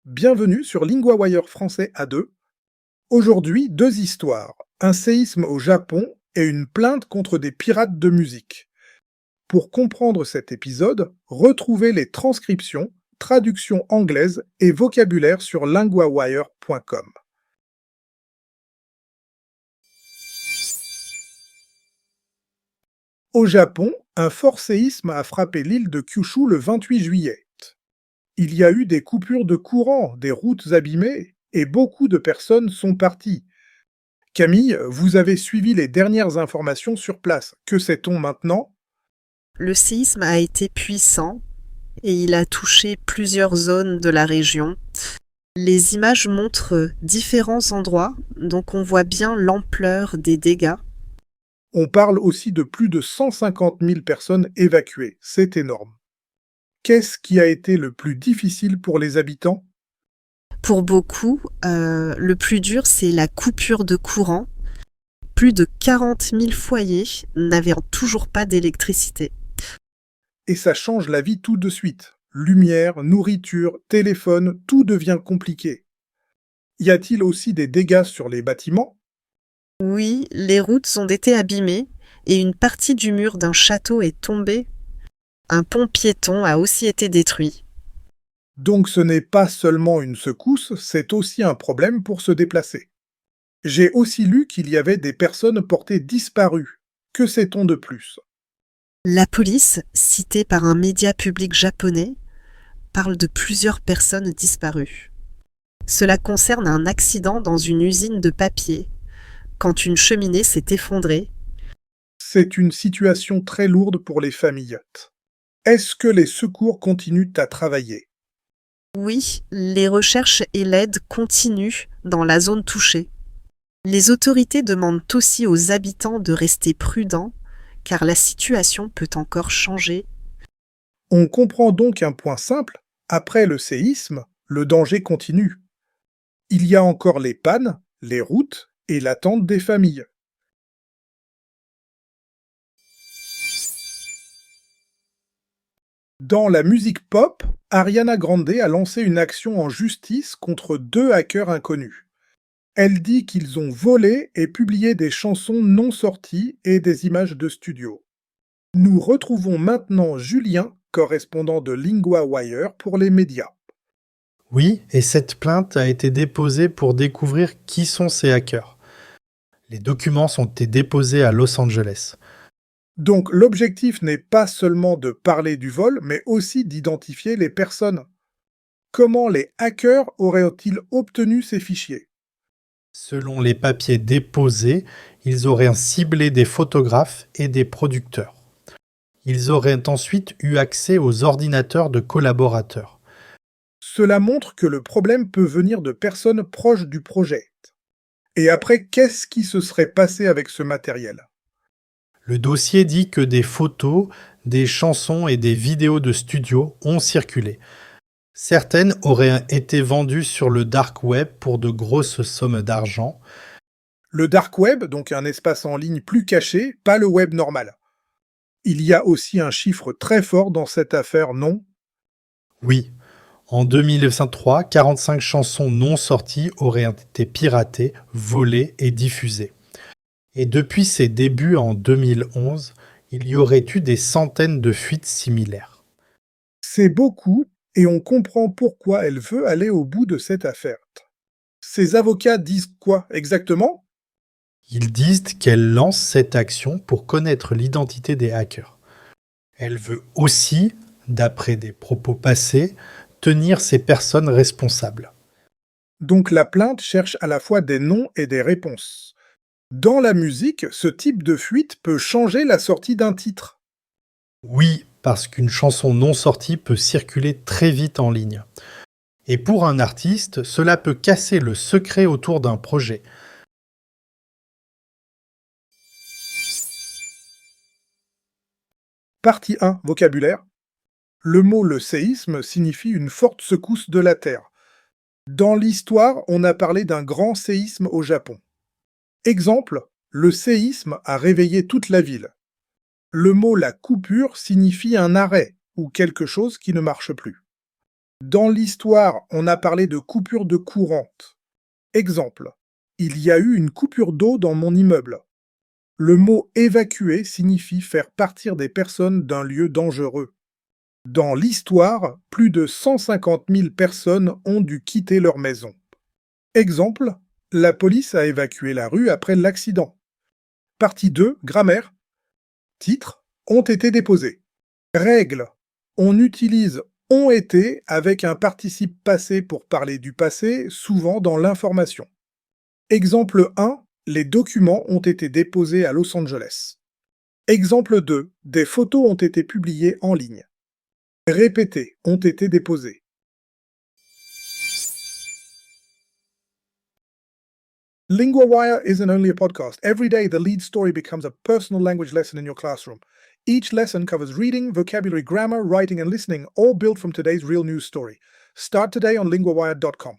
Bienvenue sur LinguaWire français A2. Aujourd'hui, deux histoires, un séisme au Japon et une plainte contre des pirates de musique. Pour comprendre cet épisode, retrouvez les transcriptions, traductions anglaises et vocabulaire sur linguawire.com. Au Japon, un fort séisme a frappé l'île de Kyushu le 28 juillet. Il y a eu des coupures de courant, des routes abîmées, et beaucoup de personnes sont parties. Camille, vous avez suivi les dernières informations sur place. Que sait-on maintenant? Le séisme a été puissant et il a touché plusieurs zones de la région. Les images montrent différents endroits, donc on voit bien l'ampleur des dégâts. On parle aussi de plus de 150 000 personnes évacuées. C'est énorme. Qu'est-ce qui a été le plus difficile pour les habitants? Pour beaucoup, le plus dur, c'est la coupure de courant. Plus de 40 000 foyers n'avaient toujours pas d'électricité. Et ça change la vie tout de suite. Lumière, nourriture, téléphone, tout devient compliqué. Y a-t-il aussi des dégâts sur les bâtiments? Oui, les routes ont été abîmées et une partie du mur d'un château est tombée. Un pont piéton a aussi été détruit. Donc ce n'est pas seulement une secousse, c'est aussi un problème pour se déplacer. J'ai aussi lu qu'il y avait des personnes portées disparues. Que sait-on de plus? La police, citée par un média public japonais, parle de plusieurs personnes disparues. Cela concerne un accident dans une usine de papier, quand une cheminée s'est effondrée. C'est une situation très lourde pour les familles. Est-ce que les secours continuent à travailler? Oui, les recherches et l'aide continuent dans la zone touchée. Les autorités demandent aussi aux habitants de rester prudents, car la situation peut encore changer. On comprend donc un point simple, après le séisme, le danger continue. Il y a encore les pannes, les routes et l'attente des familles. Dans la musique pop, Ariana Grande a lancé une action en justice contre deux hackers inconnus. Elle dit qu'ils ont volé et publié des chansons non sorties et des images de studio. Nous retrouvons maintenant Julien, correspondant de LinguaWire pour les médias. Oui, et cette plainte a été déposée pour découvrir qui sont ces hackers. Les documents ont été déposés à Los Angeles. Donc l'objectif n'est pas seulement de parler du vol, mais aussi d'identifier les personnes. Comment les hackers auraient-ils obtenu ces fichiers? Selon les papiers déposés, ils auraient ciblé des photographes et des producteurs. Ils auraient ensuite eu accès aux ordinateurs de collaborateurs. Cela montre que le problème peut venir de personnes proches du projet. Et après, qu'est-ce qui se serait passé avec ce matériel? Le dossier dit que des photos, des chansons et des vidéos de studio ont circulé. Certaines auraient été vendues sur le dark web pour de grosses sommes d'argent. Le dark web, donc un espace en ligne plus caché, pas le web normal. Il y a aussi un chiffre très fort dans cette affaire, non? Oui, en 2023, 45 chansons non sorties auraient été piratées, volées et diffusées. Et depuis ses débuts en 2011, il y aurait eu des centaines de fuites similaires. C'est beaucoup, et on comprend pourquoi elle veut aller au bout de cette affaire. Ses avocats disent quoi exactement? Ils disent qu'elle lance cette action pour connaître l'identité des hackers. Elle veut aussi, d'après des propos passés, tenir ces personnes responsables. Donc la plainte cherche à la fois des noms et des réponses. Dans la musique, ce type de fuite peut changer la sortie d'un titre. Oui, parce qu'une chanson non sortie peut circuler très vite en ligne. Et pour un artiste, cela peut casser le secret autour d'un projet. Partie 1, vocabulaire. Le mot le séisme signifie une forte secousse de la Terre. Dans l'histoire, on a parlé d'un grand séisme au Japon. Exemple, le séisme a réveillé toute la ville. Le mot la coupure signifie un arrêt ou quelque chose qui ne marche plus. Dans l'histoire, on a parlé de coupure de courante. Exemple, il y a eu une coupure d'eau dans mon immeuble. Le mot évacuer signifie faire partir des personnes d'un lieu dangereux. Dans l'histoire, plus de 150 000 personnes ont dû quitter leur maison. Exemple, la police a évacué la rue après l'accident. Partie 2, grammaire. Titre, ont été déposés. Règle, on utilise ont été avec un participe passé pour parler du passé, souvent dans l'information. Exemple 1, les documents ont été déposés à Los Angeles. Exemple 2, des photos ont été publiées en ligne. Répétez, ont été déposés. LinguaWire isn't only a podcast. Every day, the lead story becomes a personal language lesson in your classroom. Each lesson covers reading, vocabulary, grammar, writing, and listening, all built from today's real news story. Start today on linguawire.com.